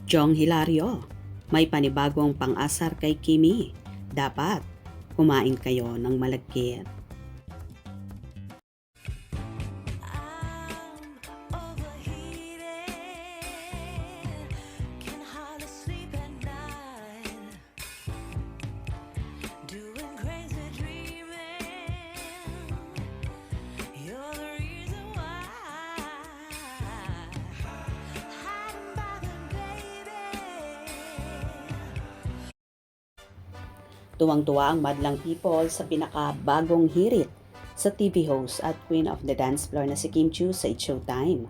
Jong Hilario, may panibagong pang-asar kay Kimi. Dapat kumain kayo ng malagkit. Tuwang-tuwa ang madlang people sa pinakabagong hirit sa TV host at queen of the dance floor na si Kim Chiu sa It's Showtime.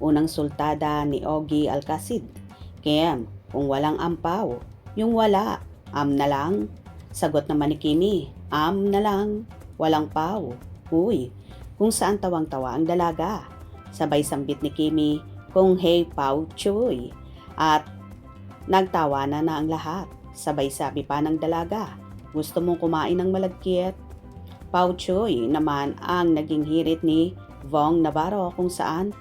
Unang sultada ni Ogie Alcacid. Kim, kung walang ampaw, yung wala, na lang. Sagot naman ni Kimi, na lang, walang paw. Uy, kung saan tawang-tawa ang dalaga. Sabay sambit ni Kimi, kung hey paw chuy. At nagtawanan na ang lahat. Sabay sabi pa ng dalaga, gusto mong kumain ng malagkit? Pao Choy naman ang naging hirit ni Vong Navarro kung saan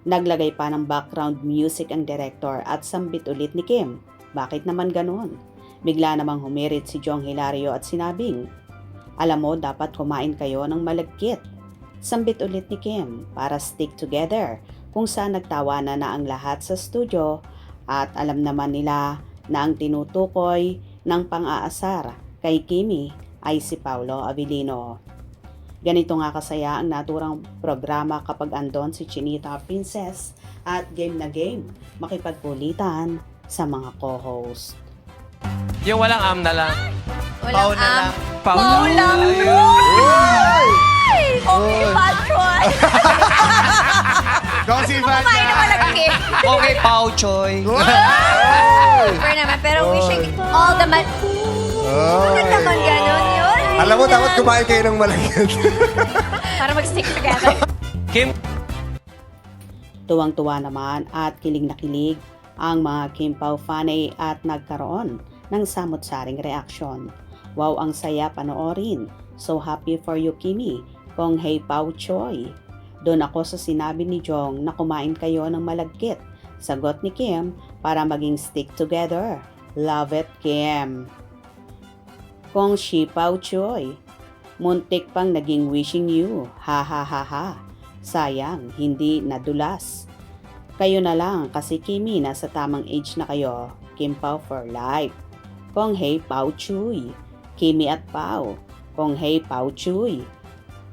naglagay pa ng background music ang director at sambit ulit ni Kim. Bakit naman ganon? Bigla namang humirit si Jong Hilario at sinabing, alam mo dapat kumain kayo ng malagkit. Sambit ulit ni Kim para stick together kung saan nagtawanan na ang lahat sa studio at alam naman nila na ang tinutukoy ng pang-aasar kay Kimi ay si Paolo Avellino. Ganito nga kasaya ang naturang programa kapag andon si Chinita Princess at game na game makipagkulitan sa mga co-host. Yung walang na lang. Pau na lang. Pau Pau lang. Okay, bad choy. Go si Vanya! Kumain na malaki. Okay, Pau Choy. Super naman, pero wishing all the man... Bakit naman gano'n yun? Alam mo, dapat kumain kayo ng malagkit. Para mag-stick together. Kim, Tuwang-tuwa naman at kilig na kilig ang mga Kim Pao fanay at nagkaroon ng samot-saring reaksyon. Wow, ang saya panoorin. So happy for you, Kimi. Kung hey Pao Choy. Doon ako sa sinabi ni Jong na kumain kayo ng malagkit. Sagot ni Kim para maging stick together. Love it, Kim. Kung si Pao Choy. Muntik pang naging wishing you. Ha ha ha ha. Sayang, hindi nadulas. Kayo na lang kasi Kimi nasa tamang age na kayo. Kim Pao for life. Kung hey Pao Chuy. Kimi at Pao. Kung hey Pao Chuy.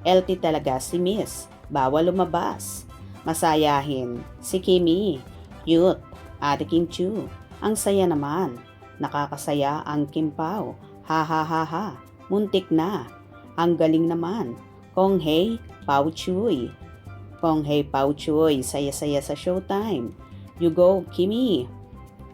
LT talaga si Miss. Bawal lumabas. Masayahin. Si Kimi. Cute. Ate Kim Chiu. Ang saya naman. Nakakasaya ang Kim Pao. Ha ha ha ha. Muntik na. Ang galing naman. Kung hey Pao Chuy. Kung hey Pao Chuy. Saya-saya sa Showtime. You go, Kimi.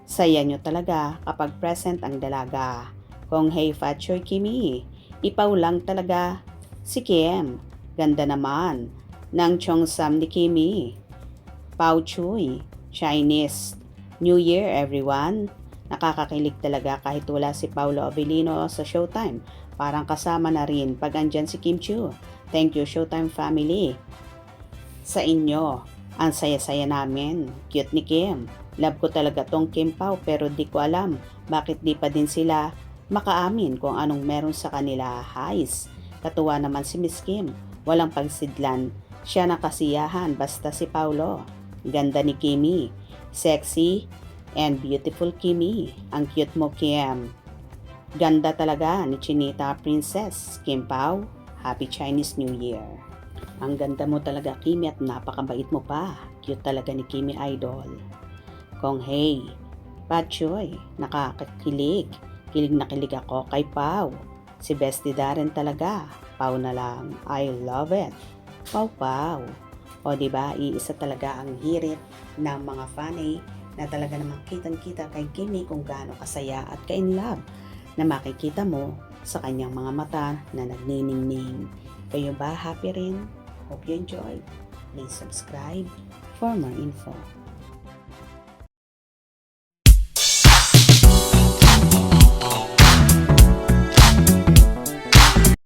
Saya nyo talaga kapag present ang dalaga. Kung hey Fat Choy Kimi. Ipaw lang talaga si Kim. Ganda naman ng Cheongsam ni Kimi. Pao Chuy. Chinese New Year, everyone. Nakakakilig talaga kahit wala si Paolo Avellino sa Showtime. Parang kasama na rin pag andyan si Kim Chiu. Thank you, Showtime family. Sa inyo, ang saya-saya namin. Cute ni Kim. Love ko talaga tong Kim Pao pero di ko alam bakit di pa din sila makaamin kung anong meron sa kanila. Highs. Katuwa naman si Miss Kim. Walang pagsidlan. Siya na kasiyahan basta si Paolo. Ganda ni Kimi. Sexy and beautiful Kimi. Ang cute mo, Kim. Ganda talaga ni Chinita Princess. Kim Pao, Happy Chinese New Year. Ang ganda mo talaga, Kimi, at napakabait mo pa. Cute talaga ni Kimi Idol. Kung hey, Patchoy, nakakakilig. Kilig na kilig ako kay Pao. Si Bestie Darren talaga. Pao na lang. I love it. Pau Pau. O diba, iisa talaga ang hirit ng mga fanay na talaga namang kitang-kita kay Kimi kung gaano kasaya at ka-in-love na makikita mo sa kanyang mga mata na nagniningning. Kayo ba happy rin? Hope you enjoyed. Please subscribe for more info.